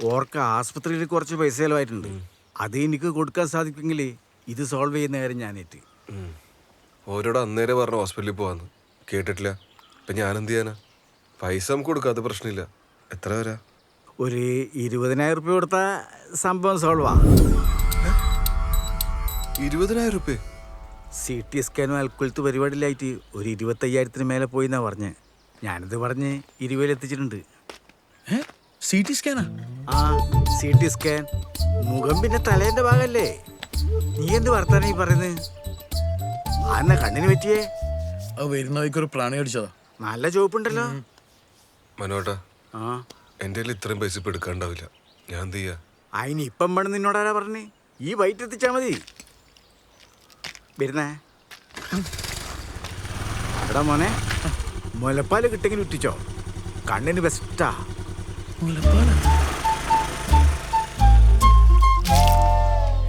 ഓർക്ക് ആസ്പത്രിയിൽ കുറച്ച് പൈസ ചിലവായിട്ടുണ്ട്. അത് എനിക്ക് കൊടുക്കാൻ സാധിക്കുമെങ്കിൽ ഇത് സോൾവ് ചെയ്യുന്ന കാര്യം ഞാനേറ്റ്. ഓരോട് അന്നേരം പറഞ്ഞു ഹോസ്പിറ്റലിൽ പോവാന്ന്, കേട്ടിട്ടില്ല. ഇപ്പം ഞാൻ എന്ത് ചെയ്യാനാ? പൈസ നമുക്ക് കൊടുക്കാം, അത് പ്രശ്നമില്ല. എത്ര വരാ? ഒരു 20,000 റുപ്യ കൊടുത്താൽ സംഭവം സോൾവാ. 20,000 റുപ്യ? CT സ്കാനും അൽക്കുലത്ത് പരിപാടിയിലായിട്ട് ഒരു 25,000-ന് മേലെ പോയി എന്നാ പറഞ്ഞ്. ഞാനിത് പറഞ്ഞ് 20,000 എത്തിച്ചിട്ടുണ്ട്. CT സ്കാനാ? ആ, CT സ്കാൻ. മുഖം പിന്നെ തലേന്റെ ഭാഗല്ലേ. നീ എന്ത് വർത്താനം ഈ പറയുന്നത്? ആന്നാ കണ്ണിന് പറ്റിയേ? വരുന്ന വഴിക്കൊരു പ്രാണി അടിച്ചതാ. നല്ല ചോപ്പുണ്ടല്ലോ. മനോട്ടാ, ആ, എൻ്റെ കയ്യിൽ ഇത്രയും പൈസ ഇപ്പം എടുക്കാണ്ടാവില്ല. ഞാൻ എന്ത് ചെയ്യാ? അതിന് ഇപ്പം വേണം നിന്നോടാരാ പറഞ്ഞേ? ഈ വൈറ്റ് എത്തിച്ചാ മതി. വരുന്നേ എടാ മോനെ, മുലപ്പാല് കിട്ടെങ്കിൽ ഉറ്റിച്ചോ, കണ്ണിന് ബെസ്റ്റാ.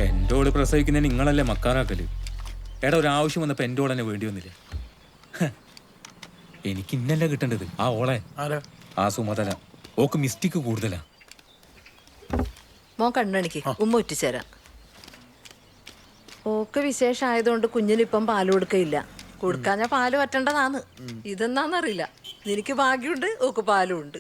എൻ്റെ ഓള് പ്രസവിക്കുന്നതിന് നിങ്ങളല്ലേ മക്കാറാക്കല്? എടാ, ഒരാവശ്യം വന്നപ്പോൾ എൻ്റെ ഓളെന്നെ വേണ്ടി വന്നില്ലേ? എനിക്ക് ഇന്നല്ല കിട്ടേണ്ടത് ആ ഓളെ. ആ സുമതല ഓക്ക് മിസ്റ്റേക്ക് കൂടുതലാ. മോൻ കണ്ണണിക്ക് ഉമ്മ ഉറ്റിച്ചേരാം. ഓക്ക് വിശേഷമായതുകൊണ്ട് കുഞ്ഞിനിപ്പം പാല് കൊടുക്കയില്ല. കൊടുക്കാൻ ഞാൻ പാല് പറ്റേണ്ടതാന്ന്. ഇതെന്നാന്നറിയില്ല. നിനക്ക് ഭാഗ്യമുണ്ട്, ഓക്ക് പാലും ഉണ്ട്.